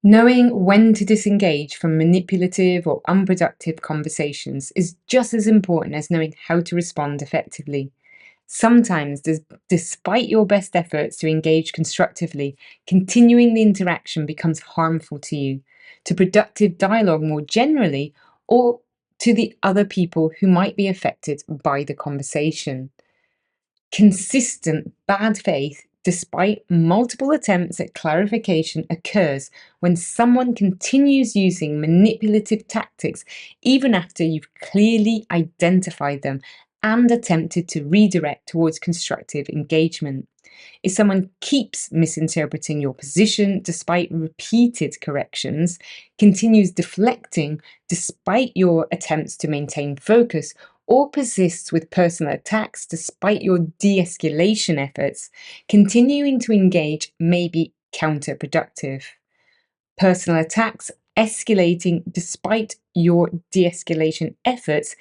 Knowing when to disengage from manipulative or unproductive conversations is just as important as knowing how to respond effectively. Sometimes, despite your best efforts to engage constructively, continuing the interaction becomes harmful to you, to productive dialogue more generally, or to the other people who might be affected by the conversation. Consistent bad faith, despite multiple attempts at clarification, occurs when someone continues using manipulative tactics even after you've clearly identified them and attempted to redirect towards constructive engagement. If someone keeps misinterpreting your position despite repeated corrections, continues deflecting despite your attempts to maintain focus, or persists with personal attacks despite your de-escalation efforts, continuing to engage may be counterproductive. Personal attacks escalating despite your de-escalation efforts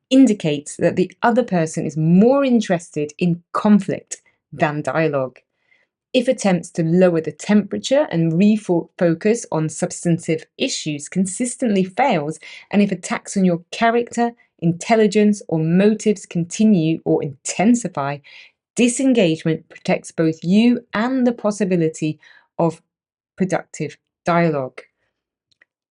indicates that the other person is more interested in conflict than dialogue. If attempts to lower the temperature and refocus on substantive issues consistently fails, and if attacks on your character, intelligence, or motives continue or intensify, disengagement protects both you and the possibility of productive dialogue.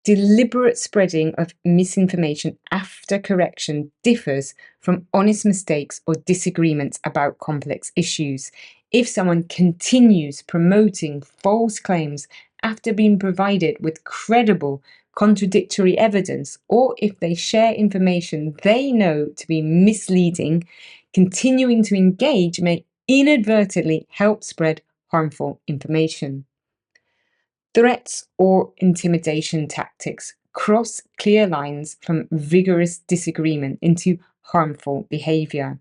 Deliberate spreading of misinformation after correction differs from honest mistakes or disagreements about complex issues. If someone continues promoting false claims after being provided with credible, contradictory evidence, or if they share information they know to be misleading, continuing to engage may inadvertently help spread harmful information. Threats or intimidation tactics cross clear lines from vigorous disagreement into harmful behaviour.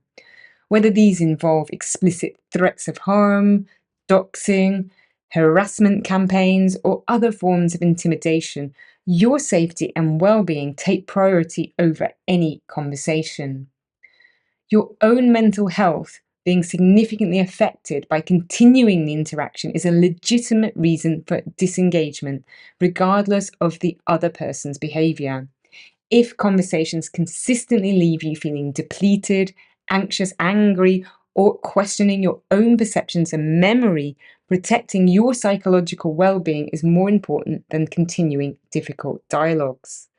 Whether these involve explicit threats of harm, doxing, harassment campaigns, or other forms of intimidation, your safety and well-being take priority over any conversation. Your own mental health being significantly affected by continuing the interaction is a legitimate reason for disengagement, regardless of the other person's behaviour. If conversations consistently leave you feeling depleted, anxious, angry, or questioning your own perceptions and memory, protecting your psychological well-being is more important than continuing difficult dialogues.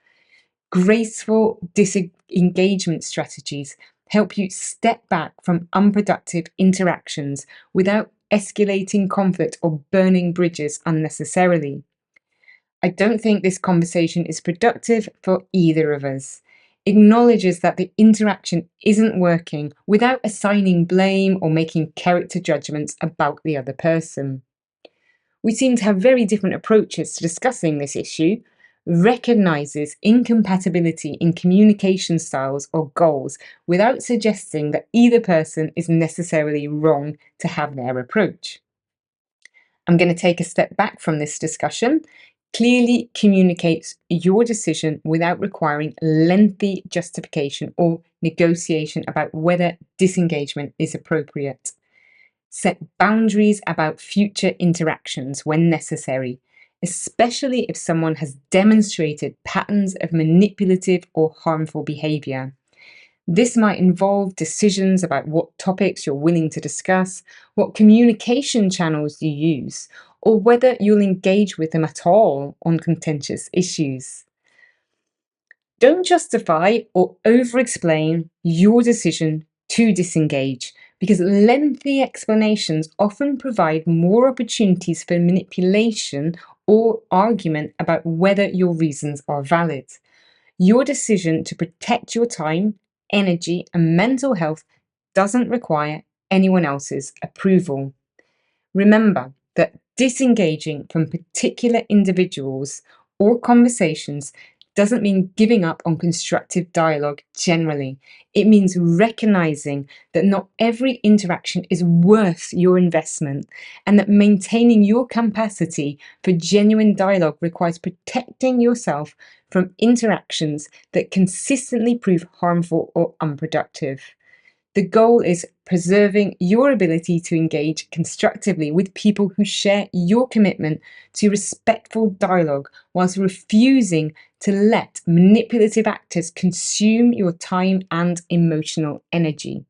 Graceful disengagement strategies help you step back from unproductive interactions without escalating conflict or burning bridges unnecessarily. I don't think this conversation is productive for either of us. Acknowledges that the interaction isn't working without assigning blame or making character judgments about the other person. We seem to have very different approaches to discussing this issue, recognizes incompatibility in communication styles or goals without suggesting that either person is necessarily wrong to have their approach. I'm going to take a step back from this discussion. Clearly communicates your decision without requiring lengthy justification or negotiation about whether disengagement is appropriate. Set boundaries about future interactions when necessary, especially if someone has demonstrated patterns of manipulative or harmful behaviour. This might involve decisions about what topics you're willing to discuss, what communication channels you use, or whether you'll engage with them at all on contentious issues. Don't justify or over-explain your decision to disengage, because lengthy explanations often provide more opportunities for manipulation or argument about whether your reasons are valid. Your decision to protect your time, energy, and mental health doesn't require anyone else's approval. Remember that disengaging from particular individuals or conversations doesn't mean giving up on constructive dialogue generally. It means recognizing that not every interaction is worth your investment, and that maintaining your capacity for genuine dialogue requires protecting yourself from interactions that consistently prove harmful or unproductive. The goal is preserving your ability to engage constructively with people who share your commitment to respectful dialogue, whilst refusing to let manipulative actors consume your time and emotional energy.